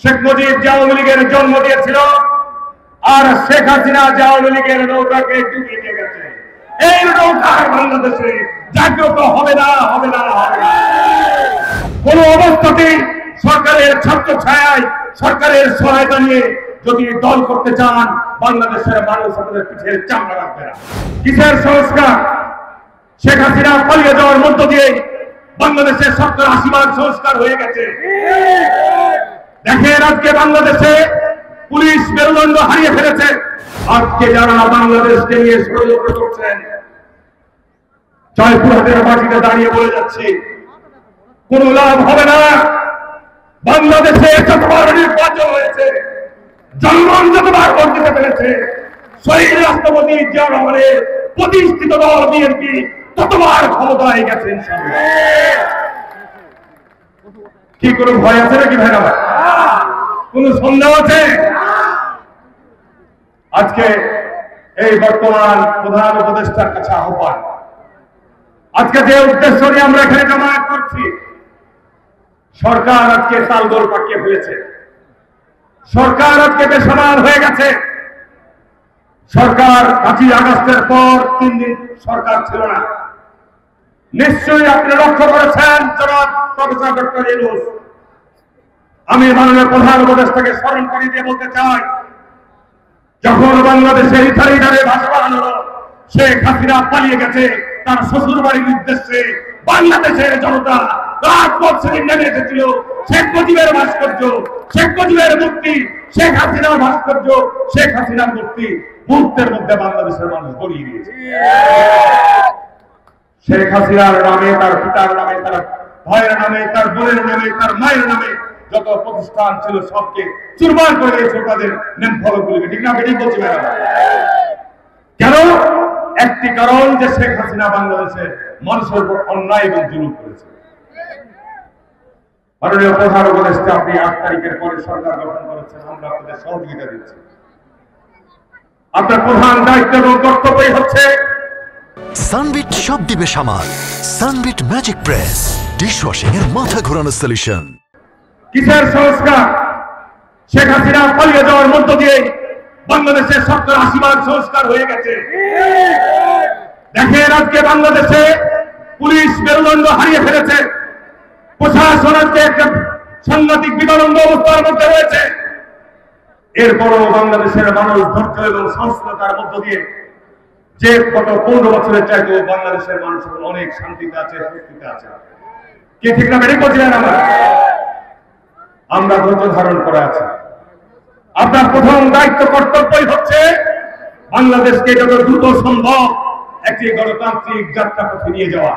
শেখ মুজিব যে আওয়ামী লীগের জন্ম দিয়েছিল আর শেখ হাসিনা যে আওয়ামী লীগের নৌকাকে ডুবিয়ে নিয়ে গেছে, এই নৌকার বাংলাদেশে জাগ্রত হবে না, হবে না, হবে না। কোন অবস্থাতেই সরকারের ছাত্র ছায়ায়, সরকারের সহায়তা নিয়ে যদি দল করতে চান, বাংলাদেশের মানুষ আপনাদের পিঠের চামড়া রাখবে না। কিসের সংস্কার? শেখ হাসিনা পালিয়ে যাওয়ার মধ্য দিয়ে বাংলাদেশের 70-80 সংস্কার হয়ে গেছে। দেখেন আজকে বাংলাদেশে পুলিশ মেরুদণ্ড হারিয়ে ফেলেছে। আজকে যারা বাংলাদেশকে নিয়ে ষড়যন্ত্র করছেন, জয়পুরহাটের মাটিতে দাঁড়িয়ে বলে যাচ্ছি, কোন লাভ হবে না। বাংলাদেশে যতবার নির্বাচন হয়েছে, জনগণ যতবার ভোট দিতে পেরেছে, শহীদ রাষ্ট্রপতি জিয়া রহমানের প্রতিষ্ঠিত দল বিএনপি ততবার ক্ষমতায় গেছেন। কি কোনো ভয় আছে নাকি ভাইরা? কোন সন্দেহ আছে? আজকে এই বর্তমান প্রধান উপদেষ্টার কাছে আহ্বান, আজকে যে উদ্দেশ্য নিয়ে আমরা এখানে জমায়েত করছি, সরকার আজকে তালগোল পাকিয়ে ফেলেছে। সরকার আজকে বেসামাল হয়ে গেছে। সরকার 5 আগস্টের পর 3 দিন সরকার ছিল না। নিশ্চয়ই আপনি লক্ষ্য করেছেন জনাব প্রফেসর ডক্টর ইউনূস। আমি মাননীয় প্রধান উপদেষ্টাকে স্মরণ করে দিয়ে বলতে চাই, যখন বাংলাদেশের ইথারিডারে ভাষা বানানো হলো, শেখ হাসিনা পালিয়ে গেছে তার শ্বশুর বাড়ির উদ্দেশ্যে, বাংলাদেশের জনতা রাজপথ সেদিন নেমে এসেছিল। শেখ মুজিবের ভাস্কর্য, শেখ মুজিবের মূর্তি, শেখ হাসিনার ভাস্কর্য, শেখ হাসিনার মূর্তি মুহূর্তের মধ্যে বাংলাদেশের মানুষ গড়িয়ে দিয়েছে। শেখ হাসিনার নামে, তার পিতার নামে, তার ভাইয়ের নামে, তার বোনের নামে, তার মায়ের নামে যত প্রতিষ্ঠান ছিল সবকে চুরমার করে দিয়েছে তাদের নাম ফলকগুলিকে। ঠিক না? বেঠিক বলছি ভাইরা? কেন? একটি কারণ যে শেখ হাসিনা বাংলাদেশের মানুষের উপর অন্যায় এবং জুলুম করেছে। মাননীয় প্রধান উপদেষ্টা, আপনি 8 তারিখের পরে সরকার গঠন করেছেন, আমরা আপনাদের সহযোগিতা দিচ্ছি। আপনার প্রধান দায়িত্ব এবং কর্তব্যই হচ্ছে সানবিট সব দিবে সামাল। সানবিট ম্যাজিক প্রেস ডিশওয়াশিং এর মাথা ঘোরানো সলিউশন। কিসের সংস্কার? শেখ হাসিনা পালিয়ে যাওয়ার মধ্য দিয়ে বাংলাদেশের 70-80 সংস্কার হয়ে গেছে। দেখেন আজকে বাংলাদেশে পুলিশ মেরুদণ্ড হারিয়ে ফেলেছে। প্রশাসন আজকে একটা সাংঘাতিক বিতরণ অবস্থার মধ্যে রয়েছে। এরপরও বাংলাদেশের মানুষ ধৈর্য এবং সহিষ্ণুতার মধ্য দিয়ে যে গত 15 বছরের চাইতে বাংলাদেশের মানুষ অনেক শান্তিতে আছে, সুস্থিতে আছে। কি ঠিক না? বেরিয়ে বলছিলেন আমরা ধৈর্য ধারণ করে আছি। আপনার প্রথম দায়িত্ব কর্তব্যই হচ্ছে বাংলাদেশকে যত দ্রুত সম্ভব একটি গণতান্ত্রিক যাত্রা পথে নিয়ে যাওয়া।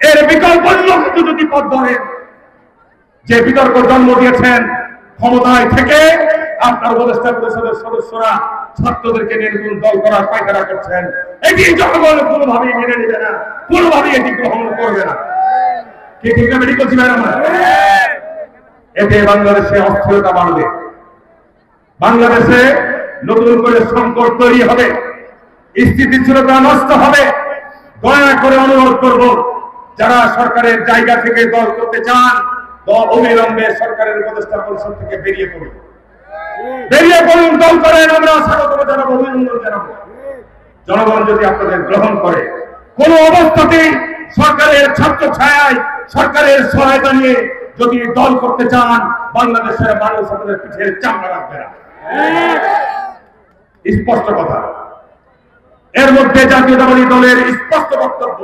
এর বিকল্প অন্য কিছু যদি পথ ধরেন, যে বিতর্ক জন্ম দিয়েছেন ক্ষমতায় থেকে আপনার উপদেষ্টা পরিষদের সদস্যরা ছাত্রদেরকে নিয়ে নতুন দল করার পায়তারা করছেন, এটি জনগণ কোনোভাবেই মেনে নেবে না, কোনোভাবেই এটি গ্রহণ করবে না। কি ঠিক না? বেরিয়ে বলছি ভাই আমার? এতে বাংলাদেশে অস্থিরতা বাড়বে, বাংলাদেশে নতুন করে সংকট তৈরি হবে, স্থিতিশীলতা নষ্ট হবে। দয়া করে অনুরোধ করব, যারা সরকারের জায়গা থেকে দল করতে চান, অবিলম্বে সরকারের উপদেষ্টা পরিষদ থেকে বেরিয়ে পড়ুন। বেরিয়ে পড়ুন, দল করেন। আমরা স্বাগত জানাবো, অভিনন্দন জানাবো। জনগণ যদি আপনাদের গ্রহণ করে, কোন অবস্থাতেই সরকারের ছাত্র ছায়ায়, সরকারের সহায়তা নিয়ে যদি দল করতে চান, বাংলাদেশের মানুষ আপনাদের পিঠের চামড়া রাখবে না। স্পষ্ট কথা। এর মধ্যে জাতীয়তাবাদী দলের স্পষ্ট বক্তব্য,